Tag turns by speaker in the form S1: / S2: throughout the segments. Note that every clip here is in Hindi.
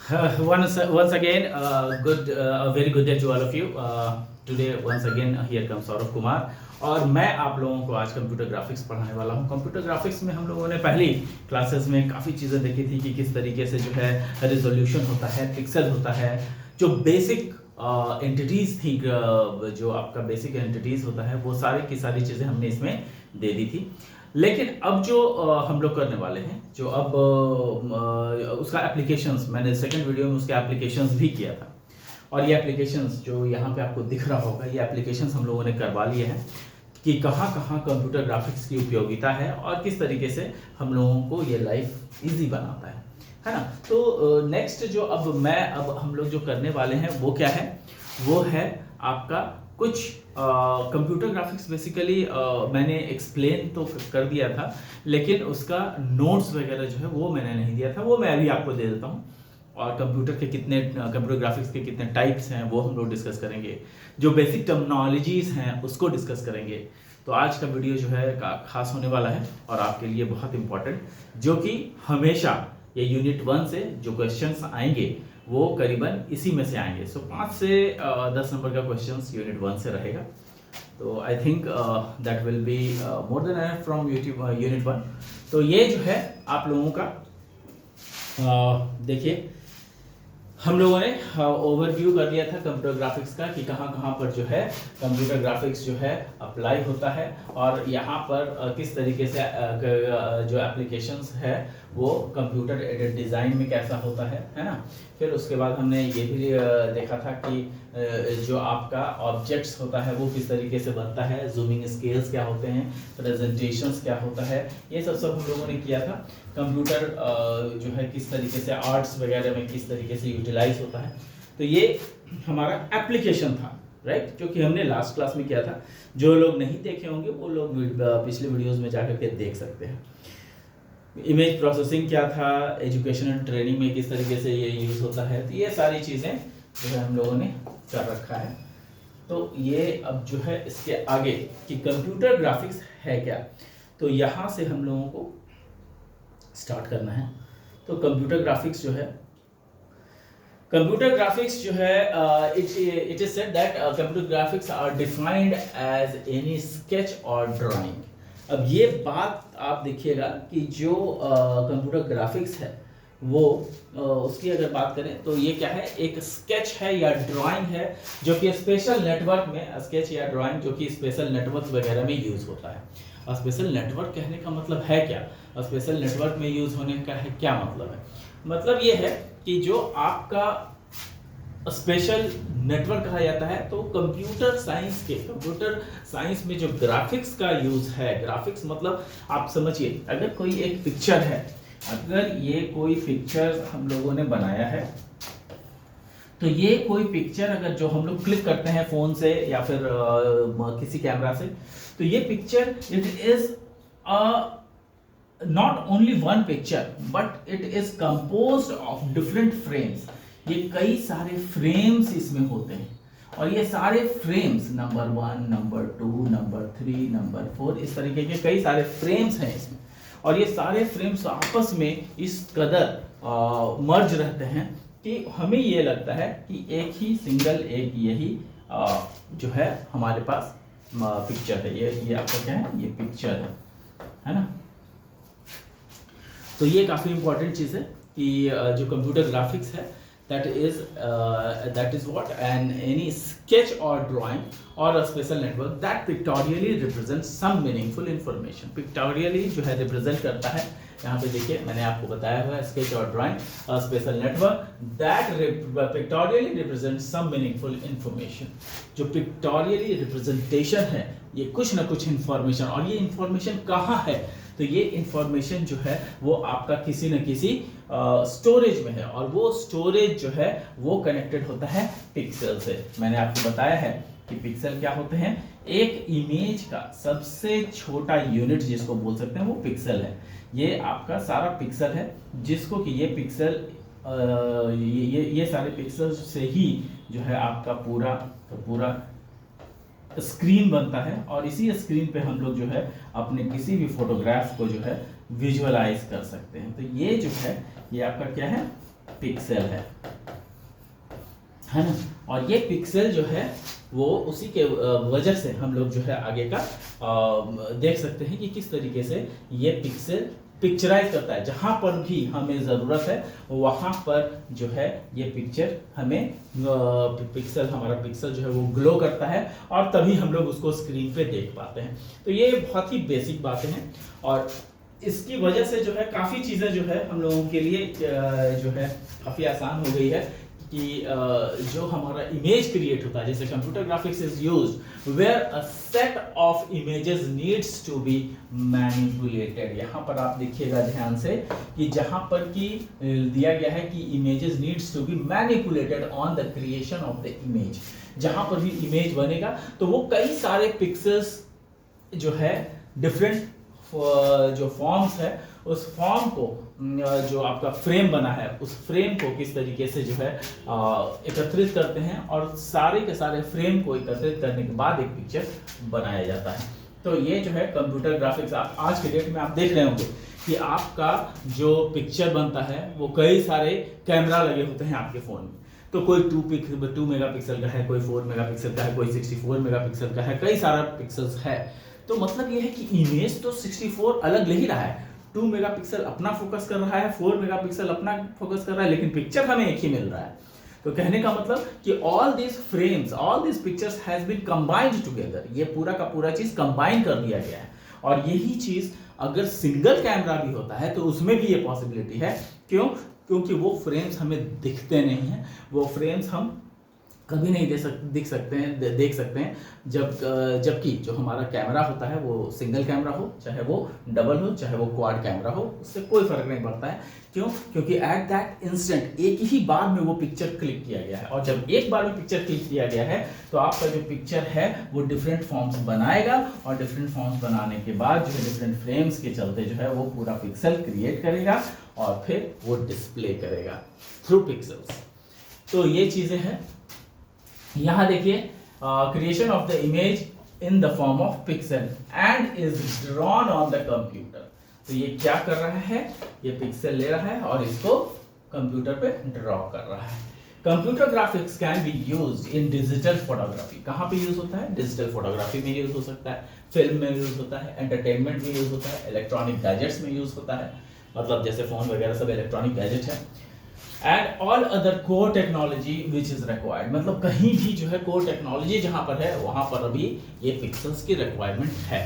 S1: Once again, a very good day to all of you. Today, once again, here comes Saurabh Kumar और मैं आप लोगों को आज कंप्यूटर ग्राफिक्स पढ़ाने वाला हूं। कंप्यूटर ग्राफिक्स में हम लोगों ने पहली क्लासेस में काफ़ी चीज़ें देखी थी कि किस तरीके से जो है रेजोल्यूशन होता है, पिक्सल होता है, जो बेसिक एंटिटीज़ थी, जो आपका बेसिक एंटिटीज़ होता है, वो सारी की सारी चीज़ें हमने इसमें दे दी थी। लेकिन अब जो हम लोग करने वाले हैं, जो अब उसका एप्लीकेशंस, मैंने सेकंड वीडियो में उसके एप्लीकेशंस भी किया था और ये एप्लीकेशंस जो यहाँ पे आपको दिख रहा होगा, ये एप्लीकेशंस हम लोगों ने करवा लिए हैं कि कहाँ कहाँ कंप्यूटर ग्राफिक्स की उपयोगिता है और किस तरीके से हम लोगों को ये लाइफ इजी बनाता है ना। तो नेक्स्ट जो अब हम लोग जो करने वाले हैं वो क्या है, वो है आपका कुछ कंप्यूटर ग्राफिक्स। बेसिकली मैंने एक्सप्लेन तो कर दिया था, लेकिन उसका नोट्स वगैरह जो है वो मैंने नहीं दिया था, वो मैं अभी आपको दे देता हूँ। और कंप्यूटर ग्राफिक्स के कितने टाइप्स हैं वो हम लोग डिस्कस करेंगे, जो बेसिक टर्मिनोलॉजीज हैं उसको डिस्कस करेंगे। तो आज का वीडियो जो है खास होने वाला है और आपके लिए बहुत इंपॉर्टेंट, जो कि हमेशा ये यूनिट 1 से जो क्वेश्चंस आएंगे वो करीबन इसी में से आएंगे। सो 5 से 10 नंबर का क्वेश्चंस यूनिट 1 से रहेगा। तो I think that will be more than enough from unit 1। तो ये जो है आप लोगों का देखिए, हम लोगों ने ओवरव्यू कर दिया था कंप्यूटर ग्राफिक्स का कि कहाँ कहाँ पर जो है कंप्यूटर ग्राफिक्स जो है अप्लाई होता है और यहाँ पर किस तरीके से जो एप्लीकेशंस है वो कंप्यूटर एडेड डिज़ाइन में कैसा होता है ना। फिर उसके बाद हमने ये भी देखा था कि जो आपका ऑब्जेक्ट्स होता है वो किस तरीके से बनता है, जूमिंग स्केल्स क्या होते हैं, प्रेजेंटेशंस क्या होता है, ये सब हम लोगों ने किया था। कंप्यूटर जो है किस तरीके से आर्ट्स वगैरह में किस तरीके से यूटिलाइज होता है। तो ये हमारा एप्लीकेशन था, राइट, जो कि हमने लास्ट क्लास में किया था। जो लोग नहीं देखे होंगे वो लोग पिछले वीडियोस में जाकर के देख सकते हैं। इमेज प्रोसेसिंग क्या था, एजुकेशन एंड ट्रेनिंग में किस तरीके से ये यूज़ होता है, तो ये सारी चीज़ें जो है हम लोगों ने कर रखा है। तो ये अब जो है इसके आगे कि कंप्यूटर ग्राफिक्स है क्या, तो यहाँ से हम लोगों को स्टार्ट करना है। तो कंप्यूटर ग्राफिक्स जो है it is said that computer graphics are defined as any sketch और ड्राइंग। अब ये बात आप देखिएगा कि जो कंप्यूटर ग्राफिक्स है वो उसकी अगर बात करें तो ये क्या है, एक स्केच है या ड्राइंग है जो कि स्पेशल नेटवर्क में, स्केच या ड्राइंग जो कि स्पेशल नेटवर्क वगैरह में यूज होता है। और स्पेशल नेटवर्क कहने का मतलब है क्या, स्पेशल नेटवर्क में यूज होने का है क्या मतलब है, मतलब ये है कि जो आपका स्पेशल नेटवर्क कहा जाता है। तो कंप्यूटर साइंस में जो ग्राफिक्स का यूज है, ग्राफिक्स मतलब आप समझिए, अगर कोई एक पिक्चर है, अगर ये कोई पिक्चर हम लोगों ने बनाया है, तो ये कोई पिक्चर अगर जो हम लोग क्लिक करते हैं फोन से या फिर किसी कैमरा से, तो ये picture it is not only one picture but it is composed of different frames. ये कई सारे फ्रेम्स इसमें होते हैं और ये सारे frames number 1, number 2, number 3, number 4, इस तरीके के कई सारे फ्रेम्स हैं इसमें। और ये सारे फ्रेम्स आपस में इस कदर मर्ज रहते हैं कि हमें ये लगता है कि एक ही सिंगल एक यही जो है हमारे पास पिक्चर है। ये आपका क्या है, ये पिक्चर है ना। तो ये काफ़ी इंपॉर्टेंट चीज़ है कि जो कंप्यूटर ग्राफिक्स है that is what and any sketch or drawing or a special network that pictorially represents some meaningful information। pictorially जो है represent करता है, यहाँ पे देखिए मैंने आपको बताया हुआ है, sketch और drawing a special network that pictorially represents some meaningful information। जो pictorially representation है ये कुछ ना कुछ information, और ये information कहाँ है, तो ये इंफॉर्मेशन जो है वो आपका किसी न किसी स्टोरेज में है और वो स्टोरेज जो है वो कनेक्टेड होता है पिक्सल से। मैंने आपको बताया है कि पिक्सल क्या होते हैं, एक इमेज का सबसे छोटा यूनिट जिसको बोल सकते हैं वो पिक्सल है। ये आपका सारा पिक्सल है जिसको कि ये पिक्सल ये सारे पिक्सल से ही जो है आपका पूरा स्क्रीन बनता है और इसी स्क्रीन पे हम लोग जो है अपने किसी भी फोटोग्राफ को जो है विजुअलाइज कर सकते हैं। तो ये जो है ये आपका क्या है, पिक्सल है ना। और ये पिक्सल जो है वो उसी के वजह से हम लोग जो है आगे का देख सकते हैं कि किस तरीके से ये पिक्सल पिक्चराइज करता है। जहां पर भी हमें ज़रूरत है वहां पर जो है ये पिक्चर हमें हमारा पिक्सल जो है वो ग्लो करता है और तभी हम लोग उसको स्क्रीन पे देख पाते हैं। तो ये बहुत ही बेसिक बातें हैं और इसकी वजह से जो है काफ़ी चीज़ें जो है हम लोगों के लिए जो है काफ़ी आसान हो गई है कि जो हमारा इमेज क्रिएट होता है, जैसे computer graphics is used where a set of images needs to be manipulated. यहाँ पर आप देखिएगा ध्यान से कि जहाँ पर कि दिया गया है कि images needs to be manipulated on the creation of the image. जहाँ पर भी इमेज बनेगा तो वो कई सारे पिक्सेल्स जो है डिफरेंट जो फॉर्म्स है उस फॉर्म को जो आपका फ्रेम बना है उस फ्रेम को किस तरीके से जो है एकत्रित करते हैं और सारे के सारे फ्रेम को एकत्रित करने के बाद एक पिक्चर बनाया जाता है। तो ये जो है कंप्यूटर ग्राफिक्स आप आज के डेट में आप देख रहे होंगे कि आपका जो पिक्चर बनता है वो कई सारे कैमरा लगे होते हैं आपके फ़ोन में। तो कोई 2 मेगापिक्सल का है, कोई 4 मेगापिक्सल का है, कोई 64 मेगापिक्सल का है, कई सारा पिक्सल्स है। तो मतलब ये है कि इमेज तो 64 अलग ले ही रहा है, 2 मेगापिक्सल अपना फोकस कर रहा है, 4 मेगापिक्सल अपना फोकस कर रहा है, लेकिन पिक्चर हमें एक ही मिल रहा है। तो कहने का मतलब कि all this frames, all this pictures has been combined together. ये पूरा का पूरा चीज कंबाइन कर दिया गया है। और यही चीज अगर सिंगल कैमरा भी होता है तो उसमें भी ये पॉसिबिलिटी है। क्यों? क्योंकि वो फ्रेम्स हमें दिखते नहीं हैं, वो फ्रेम्स हम कभी नहीं देख सकते हैं जबकि जो हमारा कैमरा होता है वो सिंगल कैमरा हो, चाहे वो डबल हो, चाहे वो क्वाड कैमरा हो, उससे कोई फर्क नहीं पड़ता है। क्यों? क्योंकि एट दैट इंस्टेंट एक ही बार में वो पिक्चर क्लिक किया गया है और जब एक बार में पिक्चर क्लिक किया गया है तो आपका जो पिक्चर है वो डिफरेंट फॉर्म्स बनाएगा और डिफरेंट फॉर्म्स बनाने के बाद जो है डिफरेंट फ्रेम्स के चलते जो है वो पूरा पिक्सल क्रिएट करेगा और फिर वो डिस्प्ले करेगा थ्रू पिक्सल्स। तो ये चीज़ें हैं। यहाँ देखिए creation of the image in the form of pixel and is drawn on the computer. तो ये क्या कर रहा है? ये पिक्सल ले रहा है और इसको कंप्यूटर पे ड्रॉ कर रहा है। Computer graphics can be used in digital photography. कहाँ पे यूज होता है? डिजिटल फोटोग्राफी में यूज हो सकता है, फिल्म में यूज होता है, एंटरटेनमेंट में यूज होता है, इलेक्ट्रॉनिक गैजेट्स में यूज होता है, मतलब जैसे फोन वगैरह सब इलेक्ट्रॉनिक गैजेट है। And all other core technology which is required, मतलब कहीं भी जो है कोर टेक्नोलॉजी जहां पर है वहां पर अभी ये पिक्सल्स की रिक्वायरमेंट है।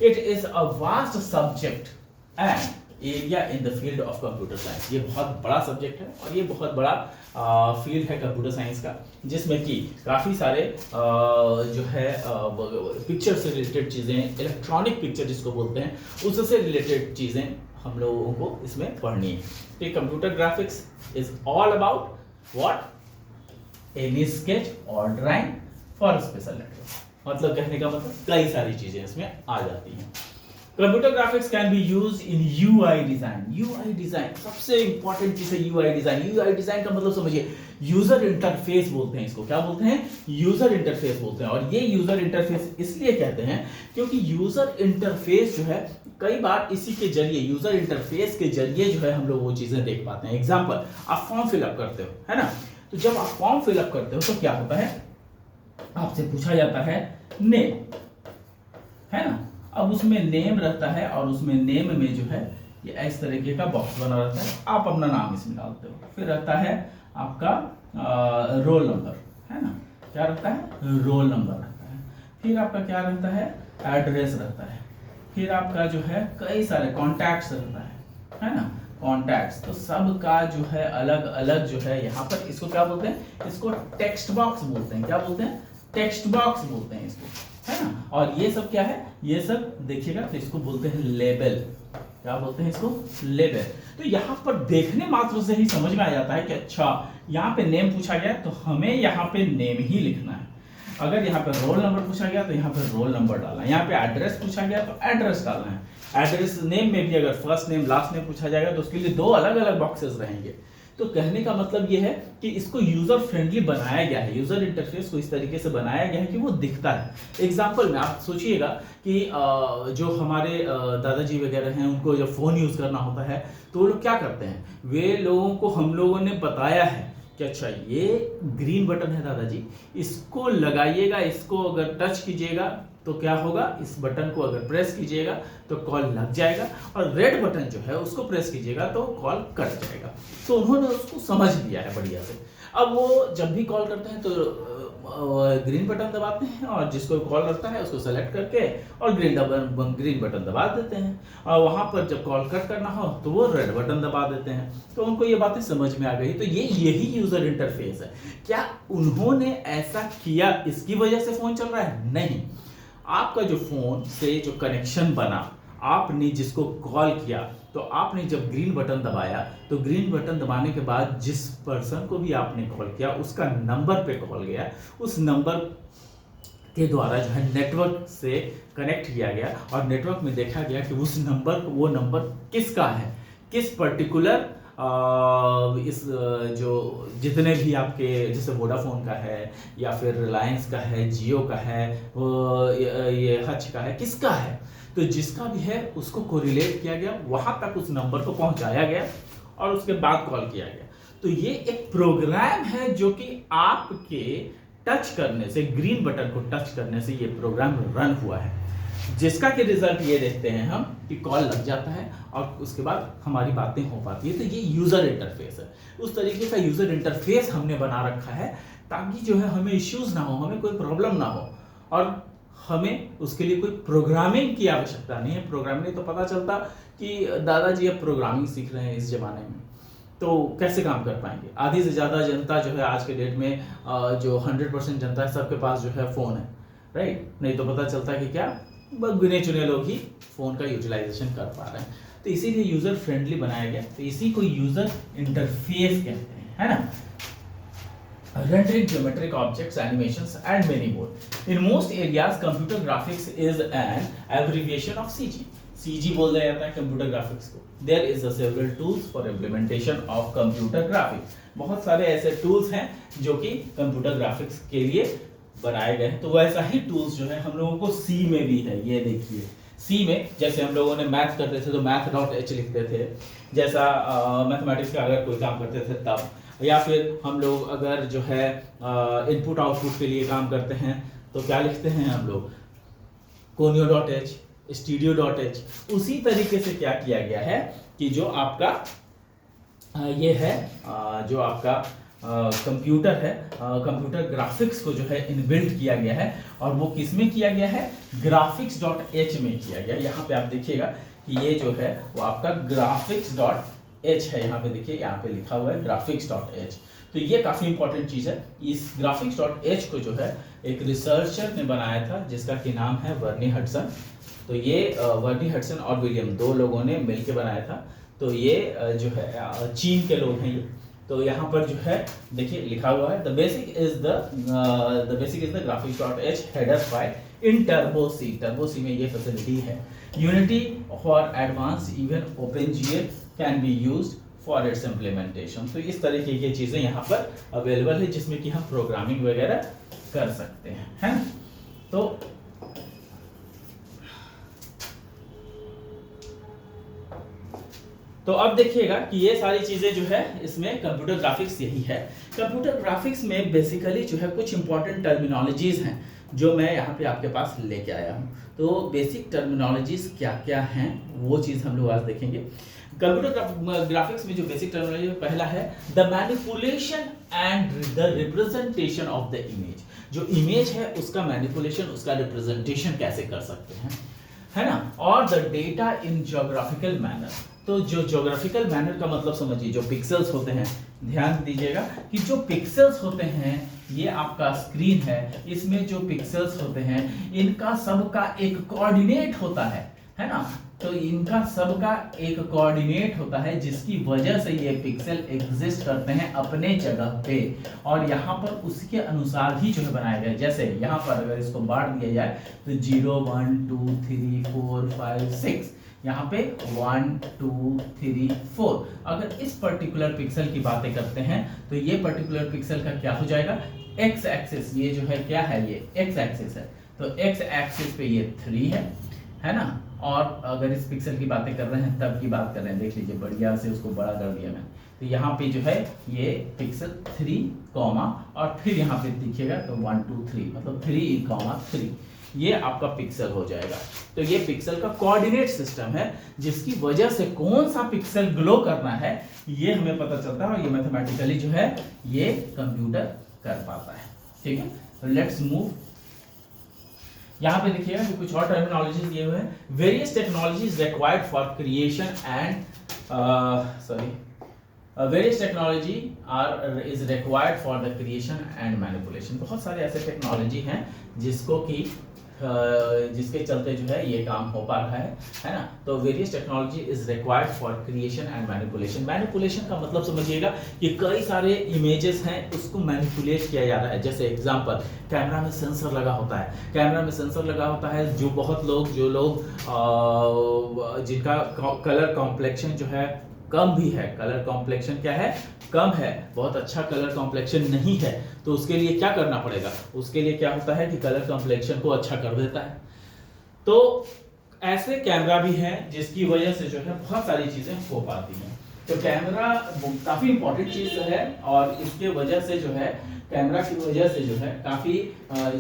S1: It is a vast subject and area in the field of computer science. ये बहुत बड़ा सब्जेक्ट है और ये बहुत बड़ा फील्ड है कंप्यूटर साइंस का, जिसमें कि काफ़ी सारे जो है पिक्चर से रिलेटेड चीज़ें, इलेक्ट्रॉनिक पिक्चर जिसको बोलते हैं, उससे रिलेटेड चीज़ें हम लोगों को इसमें पढ़नी है। तो computer graphics is all about what? Any sketch और ड्राइंग फॉर स्पेशल नेटवर्क। मतलब कहने का मतलब कई सारी चीजें इसमें आ जाती हैं। Computer graphics can be use in UI design. UI design सबसे इंपॉर्टेंट चीज है। यूआई डिजाइन, यूआई डिजाइन का मतलब समझिए, यूजर इंटरफेस बोलते हैं इसको। क्या बोलते हैं? यूजर इंटरफेस बोलते हैं। और ये यूजर इंटरफेस इसलिए कहते हैं क्योंकि यूजर इंटरफेस जो है कई बार इसी के जरिए, यूजर इंटरफेस के जरिए जो है हम लोग वो चीजें देख पाते हैं। एग्जाम्पल, आप फॉर्म फिलअप करते हो, है ना? तो जब आप फॉर्म फिलअप करते हो तो क्या होता है? आपसे पूछा जाता है नेम, है ना? अब उसमें नेम रहता है और उसमें नेम में जो है ये इस तरीके का बॉक्स बना रहता है, आप अपना नाम इसमें डालते हो। फिर रहता है आपका रोल नंबर, है ना? क्या रहता है? रोल नंबर रहता है। फिर आपका क्या रहता है? एड्रेस रहता है। फिर आपका जो है कई सारे कॉन्टैक्ट्स रहता है ना? कॉन्टैक्ट्स। तो सब का जो है अलग अलग जो है यहाँ पर, इसको क्या बोलते हैं? इसको टेक्स्ट बॉक्स बोलते हैं। क्या बोलते हैं? टेक्स्ट बॉक्स बोलते हैं इसको, है ना? और ये सब क्या है? ये सब देखिएगा तो इसको बोलते हैं लेबल। क्या बोलते हैं इसको? लेबल। तो यहाँ पर देखने मात्र से ही समझ में आ जाता है कि अच्छा यहाँ पे नेम पूछा गया तो हमें यहाँ पे नेम ही लिखना है। अगर यहाँ पे रोल नंबर पूछा गया तो यहाँ पे रोल नंबर डालना है। यहाँ पे एड्रेस पूछा गया तो एड्रेस डालना है। एड्रेस नेम में भी अगर फर्स्ट नेम लास्ट नेम पूछा जाएगा तो उसके लिए दो अलग अलग बॉक्सेस रहेंगे। तो कहने का मतलब ये है कि इसको यूजर फ्रेंडली बनाया गया है, यूजर इंटरफेस को इस तरीके से बनाया गया है कि वो दिखता है। एग्जाम्पल में आप सोचिएगा कि जो हमारे दादाजी वगैरह हैं, उनको जब फोन यूज करना होता है तो वो लोग क्या करते हैं, वे लोगों को हम लोगों ने बताया है कि अच्छा ये ग्रीन बटन है दादाजी, इसको लगाइएगा, इसको अगर टच कीजिएगा तो क्या होगा, इस बटन को अगर प्रेस कीजिएगा तो कॉल लग जाएगा, और रेड बटन जो है उसको प्रेस कीजिएगा तो कॉल कट जाएगा। तो उन्होंने उसको समझ लिया है बढ़िया से। अब वो जब भी कॉल करते हैं तो ग्रीन बटन दबाते हैं, और जिसको कॉल करता है उसको सेलेक्ट करके और ग्रीन बटन दबा देते हैं, और वहां पर जब कॉल कट करना हो तो वो रेड बटन दबा देते हैं। तो उनको ये बातें समझ में आ गई। तो यही यूजर इंटरफेस है। क्या उन्होंने ऐसा किया इसकी वजह से फोन चल रहा है? नहीं। आपका जो फोन से जो कनेक्शन बना, आपने जिसको कॉल किया, तो आपने जब ग्रीन बटन दबाया तो ग्रीन बटन दबाने के बाद जिस पर्सन को भी आपने कॉल किया उसका नंबर पे कॉल गया, उस नंबर के द्वारा जो है नेटवर्क से कनेक्ट किया गया, और नेटवर्क में देखा गया कि वो नंबर किसका है, किस पर्टिकुलर इस जो जितने भी आपके जैसे वोडाफोन का है या फिर रिलायंस का है, जियो का है, ये हच का है, किसका है, तो जिसका भी है उसको कोरिलेट किया गया, वहां तक उस नंबर को पहुंचाया गया और उसके बाद कॉल किया गया। तो ये एक प्रोग्राम है जो कि आपके टच करने से, ग्रीन बटन को टच करने से ये प्रोग्राम रन हुआ है, जिसका कि रिजल्ट ये देखते हैं हम कि कॉल लग जाता है और उसके बाद हमारी बातें हो पाती है। तो ये यूजर इंटरफेस है। उस तरीके का यूजर इंटरफेस हमने बना रखा है ताकि जो है हमें इश्यूज ना हो, हमें कोई प्रॉब्लम ना हो, और हमें उसके लिए कोई प्रोग्रामिंग की आवश्यकता नहीं है। प्रोग्रामिंग तो पता चलता कि दादाजी अब प्रोग्रामिंग सीख रहे हैं इस जमाने में, तो कैसे काम कर पाएंगे। आधी से ज्यादा जनता जो है आज के डेट में जो 100% जनता है, सबके पास जो है फोन है, राइट। नहीं तो पता चलता कि क्या बस गिने चुने लोग ही फोन का यूटिलाइजेशन कर पा रहे हैं। तो इसीलिए यूजर फ्रेंडली बनाया गया, तो इसी को यूजर इंटरफेस कहते हैं, है ना। Rendering geometric objects, animations, and many more. In most areas, computer graphics is an abbreviation of CG. CG बोल दिया जाता है कंप्यूटर ग्राफिक्स को। There is a several tools for implementation of computer graphics. बहुत सारे ऐसे टूल्स हैं जो कि कंप्यूटर ग्राफिक्स के लिए बनाए गए हैं। तो वैसा ही टूल्स जो है हम लोगों को C में भी है। ये देखिए C में जैसे हम लोगों ने मैथ करते थे तो math.h लिखते थे, जैसा मैथमेटिक्स का अगर कोई काम करते थे तब, या फिर हम लोग अगर जो है इनपुट आउटपुट के लिए काम करते हैं तो क्या लिखते हैं हम लोग, conio.h, studio.h। उसी तरीके से क्या किया गया है कि जो आपका ये है जो आपका कंप्यूटर है, कंप्यूटर ग्राफिक्स को जो है इनबिल्ट किया गया है, और वो किस में किया गया है, graphics.h में किया गया। यहाँ पे आप देखिएगा कि ये जो है वो आपका graphics.h है। यहाँ पे देखिए, यहाँ पे लिखा हुआ है graphics.h। तो ये काफी इंपॉर्टेंट चीज है। इस graphics.h को जो है एक रिसर्चर ने बनाया था जिसका कि नाम है वर्नी हडसन। तो ये वर्नी हडसन और विलियम, दो लोगों ने मिलकर बनाया था। तो ये जो है चीन के लोग हैं ये। तो यहाँ पर जो है देखिए लिखा हुआ है the basic is the graphics.h header file in Turbo C. Turbo C में ये फैसिलिटी है। Unity for advance even OpenGL can be used for its implementation. तो इस तरीके की चीजें यहाँ पर अवेलेबल है जिसमें कि हम प्रोग्रामिंग वगैरह कर सकते हैं, है ना। तो अब देखिएगा कि ये सारी चीजें जो है इसमें कंप्यूटर ग्राफिक्स यही है। कंप्यूटर ग्राफिक्स में बेसिकली जो है कुछ इंपॉर्टेंट टर्मिनोलॉजीज हैं जो मैं यहाँ पे आपके पास लेके आया हूँ। तो बेसिक टर्मिनोलॉजीज क्या क्या हैं वो चीज़ हम लोग आज देखेंगे। कंप्यूटर ग्राफिक्स में जो बेसिक टर्मिनोलॉजी पहला है the manipulation and the representation of the image. जो इमेज है उसका मैनिपुलेशन, उसका रिप्रेजेंटेशन कैसे कर सकते हैं, है ना। और the data in geographical manner. तो जो ज्योग्राफिकल मैनर का मतलब समझिए, जो पिक्सेल्स होते हैं, ध्यान दीजिएगा कि जो पिक्सेल्स होते हैं ये आपका स्क्रीन है, इसमें जो पिक्सेल्स होते हैं इनका सबका एक कोऑर्डिनेट होता है ना। तो इनका सबका एक कोऑर्डिनेट होता है जिसकी वजह से ये पिक्सल एग्जिस्ट करते हैं अपने जगह पे, और यहाँ पर उसके अनुसार ही जो है बनाया गया। जैसे यहाँ पर अगर इसको बांट दिया जाए तो 0 1 2 3 4 5 6 यहाँ पे 1 2 3 4। अगर इस पर्टिकुलर पिक्सल की बातें करते हैं तो ये पर्टिकुलर पिक्सल का क्या हो जाएगा, एक्स एक्सिस, ये जो है क्या है, ये एक्स एक्सिस है, तो एक्स एक्सिस पे ये 3 है ना। और अगर इस पिक्सल की बातें कर रहे हैं तब की बात कर रहे हैं, देख लीजिए बढ़िया से उसको बड़ा कर दिया मैं, तो यहाँ पे जो है ये पिक्सल 3 कॉमा और फिर यहाँ पे दिखेगा तो 1 2 3 मतलब 3, ये आपका पिक्सल हो जाएगा। तो ये पिक्सल का कोऑर्डिनेट सिस्टम है जिसकी वजह से कौन सा पिक्सल ग्लो करना है ये हमें पता चलता है, और ये मैथमेटिकली जो है ये कंप्यूटर कर पाता है। ठीक है, तो लेट्स मूव। यहाँ पे देखिएगा कि कुछ और टर्मिनोलॉजीज दिए हुए हैं। Various technologies required for creation and various technology is required for the creation and manipulation. बहुत सारे ऐसे टेक्नोलॉजी हैं जिसको कि जिसके चलते जो है ये काम हो पा रहा है ना। तो various technology is required for creation and manipulation. Manipulation का मतलब समझिएगा कि कई सारे इमेजेस हैं उसको मैनिपुलेट किया जा रहा है। जैसे एग्जांपल, कैमरा में सेंसर लगा होता है, कैमरा में सेंसर लगा होता है जो बहुत लोग जिनका कलर कॉम्प्लेक्शन जो है कम भी है, कलर कॉम्प्लेक्शन क्या है, कम है, बहुत अच्छा कलर कॉम्प्लेक्शन नहीं है, तो उसके लिए क्या करना पड़ेगा, उसके लिए क्या होता है कि कलर कॉम्प्लेक्शन को अच्छा कर देता है। तो ऐसे कैमरा भी है जिसकी वजह से जो है बहुत सारी चीजें हो पाती हैं। तो कैमरा काफी इंपॉर्टेंट चीज है और इसके वजह से जो है कैमरा की वजह से जो है काफी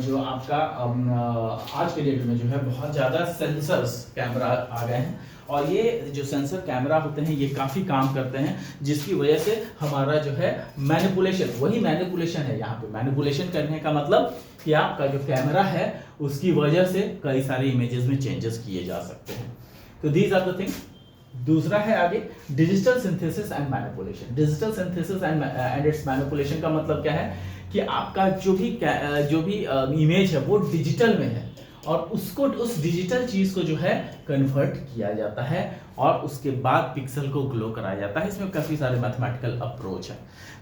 S1: जो आपका आज के डेट में जो है बहुत ज्यादा सेंसर्स कैमरा आ गए हैं, और ये जो सेंसर कैमरा होते हैं ये काफी काम करते हैं जिसकी वजह से हमारा जो है मैनिपुलेशन, वही मैनिपुलेशन है। यहाँ पे मैनिपुलेशन करने का मतलब कि आपका जो कैमरा है उसकी वजह से कई सारे इमेजेस में चेंजेस किए जा सकते हैं। तो दीज आर द थिंग। दूसरा है आगे digital synthesis and manipulation. Digital synthesis and it's manipulation का मतलब क्या है कि आपका जो भी इमेज है वो डिजिटल में है और उसको उस डिजिटल चीज को जो है कन्वर्ट किया जाता है और उसके बाद पिक्सल को ग्लो कराया जाता है। इसमें काफी सारे मैथमेटिकल अप्रोच है।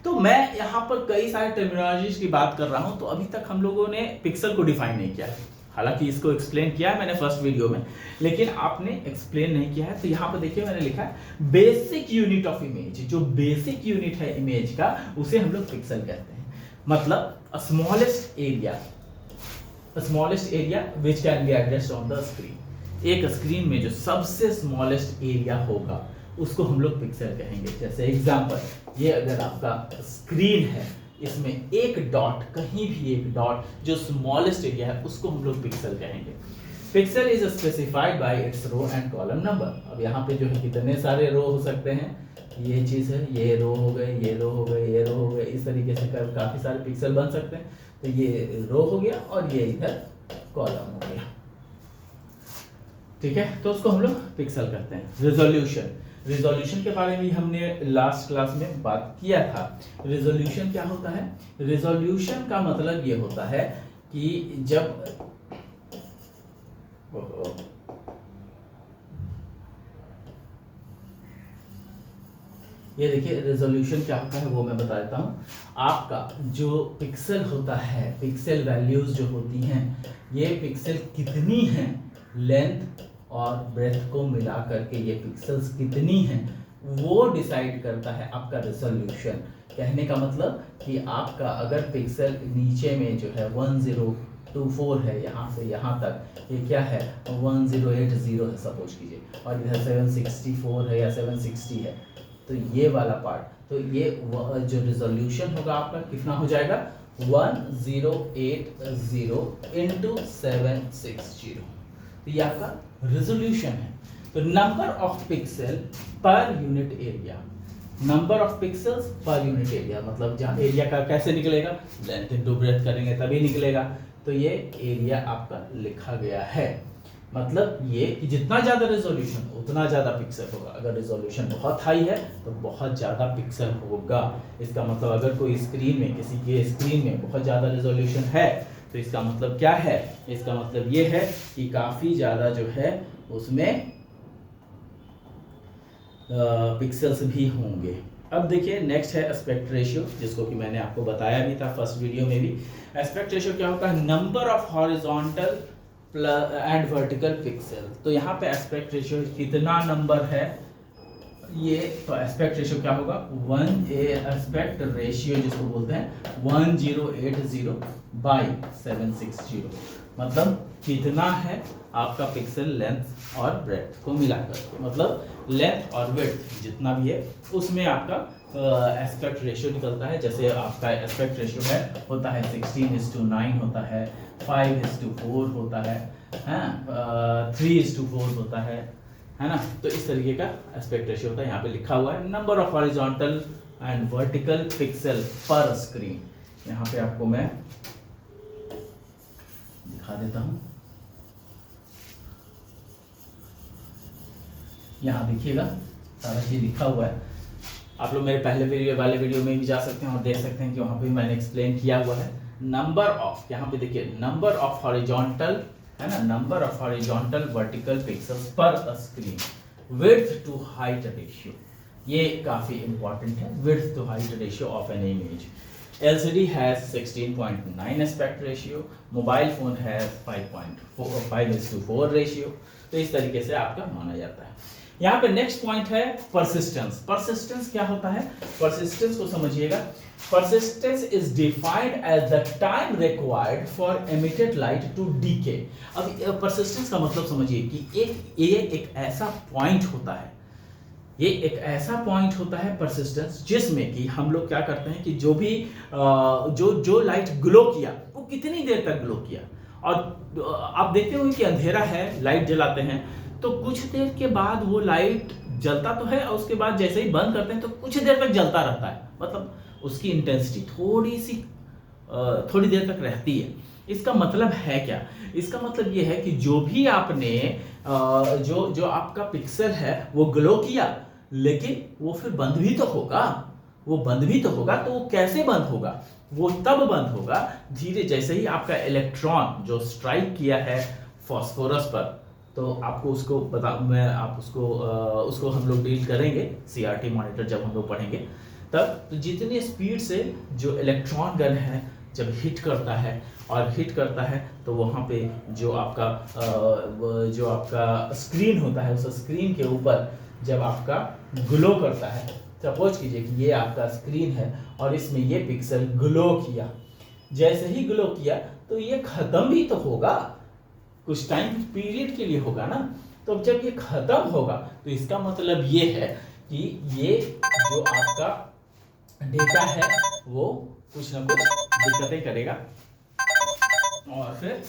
S1: तो मैं यहाँ पर कई सारे टर्मिनोलॉजीज की बात कर रहा हूँ, तो अभी तक हम लोगों ने पिक्सल को डिफाइन नहीं किया है, हालांकि इसको एक्सप्लेन किया है मैंने फर्स्ट वीडियो में, लेकिन आपने एक्सप्लेन नहीं किया है। तो यहाँ पर देखिए मैंने लिखा है बेसिक यूनिट ऑफ इमेज। जो बेसिक यूनिट है इमेज का उसे हम लोग पिक्सल कहते हैं। मतलब smallest area which can be addressed on the screen. एक स्क्रीन में जो सबसे स्मॉलेस्ट एरिया होगा उसको हम लोग पिक्सल कहेंगे। जैसे एग्जांपल, ये अगर आपका स्क्रीन है, इसमें एक डॉट, कहीं भी एक डॉट जो स्मॉलेस्ट एरिया है उसको हम लोग पिक्सल कहेंगे। Pixel is specified by its row and column number. अब यहाँ पे जो है कितने सारे रो हो सकते हैं, ये चीज है, ये रो हो गए, ये रो हो गए, ये रो हो गए, इस तरीके से काफी सारे पिक्सल बन सकते हैं। तो ये रो हो गया और ये इधर कॉलम हो गया। ठीक है, तो उसको हम लोग पिक्सल करते हैं। रिजोल्यूशन के बारे में हमने लास्ट क्लास में बात किया था। रिजोल्यूशन क्या होता है? रिजोल्यूशन का मतलब ये होता है कि जब ये देखिए रेजोल्यूशन क्या होता है वो मैं बता देता हूँ। आपका जो पिक्सल होता है, पिक्सल वैल्यूज जो होती हैं, ये पिक्सल कितनी हैं, लेंथ और ब्रेथ को मिला करके ये पिक्सल्स कितनी हैं वो डिसाइड करता है आपका रेजोल्यूशन। कहने का मतलब कि आपका अगर पिक्सल नीचे में जो है 1024 है, यहाँ से यहाँ तक ये क्या है 1080 है सपोज कीजिए, और इधर 764 है या 760 है, तो ये वाला पार्ट, तो ये जो रिजोल्यूशन होगा आपका कितना हो जाएगा 1080 इंटू 760। तो ये आपका रिजोल्यूशन है। तो number of pixel per unit area, number of pixels per unit area मतलब जहाँ एरिया का कैसे निकलेगा, लेंथ इनटू ब्रेथ करेंगे तभी निकलेगा। तो ये एरिया आपका लिखा गया है। मतलब ये कि जितना ज्यादा रेजोल्यूशन उतना ज्यादा पिक्सल होगा। अगर रेजोल्यूशन बहुत हाई है तो बहुत ज्यादा पिक्सल होगा। इसका मतलब अगर कोई स्क्रीन में, किसी के स्क्रीन में बहुत ज्यादा रेजोल्यूशन है तो इसका मतलब क्या है, इसका मतलब ये है कि काफी ज्यादा जो है उसमें पिक्सल्स भी होंगे। अब देखिए नेक्स्ट है एस्पेक्ट रेशियो, जिसको कि मैंने आपको बताया भी था फर्स्ट वीडियो में भी। एस्पेक्ट रेशियो क्या होता है? Number of horizontal and vertical pixel. तो यहाँ पे एस्पेक्ट रेशियो कितना नंबर है ये, तो एस्पेक्ट रेशियो क्या होगा, 1 एस्पेक्ट रेशियो जिसको बोलते हैं 1080 बाई 760, मतलब कितना है आपका पिक्सल लेंथ और ब्रेड्थ को मिलाकर के, मतलब लेंथ और विड्थ जितना भी है उसमें आपका एस्पेक्ट रेशियो निकलता है। जैसे आपका एस्पेक्ट रेशियो है होता है 16:9 होता है, 5:4 होता है, 3:4 होता है ना। तो इस तरीके का एस्पेक्ट रेशियो होता है। यहाँ पे लिखा हुआ है number of horizontal and vertical pixel पर स्क्रीन। यहाँ पे आपको मैं दिखा देता हूँ, यहाँ देखिएगा सारा चीज लिखा हुआ है। आप लोग मेरे पहले वाले वीडियो में भी जा सकते हैं और देख सकते हैं कि वहाँ पे मैंने एक्सप्लेन किया हुआ है। नंबर ऑफ, यहाँ पे देखिए नंबर ऑफ हॉरिजॉन्टल है ना, number of horizontal vertical pixels पर screen, width to height ratio, ये काफी इंपॉर्टेंट है, width to height ratio of an image. LCD has 16.9 aspect ratio, mobile phone है 5:4 रेशियो। तो इस तरीके से आपका माना जाता है। यहाँ पे नेक्स्ट पॉइंट है परसिस्टेंस। परसिस्टेंस क्या होता है, परसिस्टेंस को समझिएगा। Persistence is defined as the time required for emitted light to decay। अब persistence का मतलब समझिए कि एक ऐसा पॉइंट होता है, ये एक ऐसा पॉइंट होता है परसिस्टेंस, जिसमें कि हम लोग क्या करते हैं कि जो भी जो लाइट ग्लो किया वो कितनी देर तक ग्लो किया। और आप देखते होंगे कि अंधेरा है, लाइट जलाते हैं तो कुछ देर के बाद वो लाइट जलता तो है और उसके बाद जैसे ही बंद करते हैं तो कुछ देर तक जलता रहता है, मतलब उसकी इंटेंसिटी थोड़ी देर तक रहती है। इसका मतलब है क्या, इसका मतलब ये है कि जो भी आपने जो आपका पिक्सल है वो ग्लो किया, लेकिन वो फिर बंद भी तो होगा, तो वो कैसे बंद होगा, वो तब बंद होगा धीरे, जैसे ही आपका इलेक्ट्रॉन जो स्ट्राइक किया है फास्फोरस पर, तो आपको उसको उसको हम लोग डील करेंगे CRT मॉनिटर जब हम लोग पढ़ेंगे तब। तो जितनी स्पीड से जो इलेक्ट्रॉन गन है जब हिट करता है तो वहाँ पे जो आपका स्क्रीन होता है, उस स्क्रीन के ऊपर जब आपका ग्लो करता है, सपोज कीजिए कि ये आपका स्क्रीन है और इसमें ये पिक्सल ग्लो किया, जैसे ही ग्लो किया तो ये खत्म भी तो होगा, कुछ टाइम पीरियड के लिए होगा ना। तो जब ये खत्म होगा तो इसका मतलब ये है कि ये जो आपका डेटा है वो कुछ ना कुछ दिक्कतें करेगा और फिर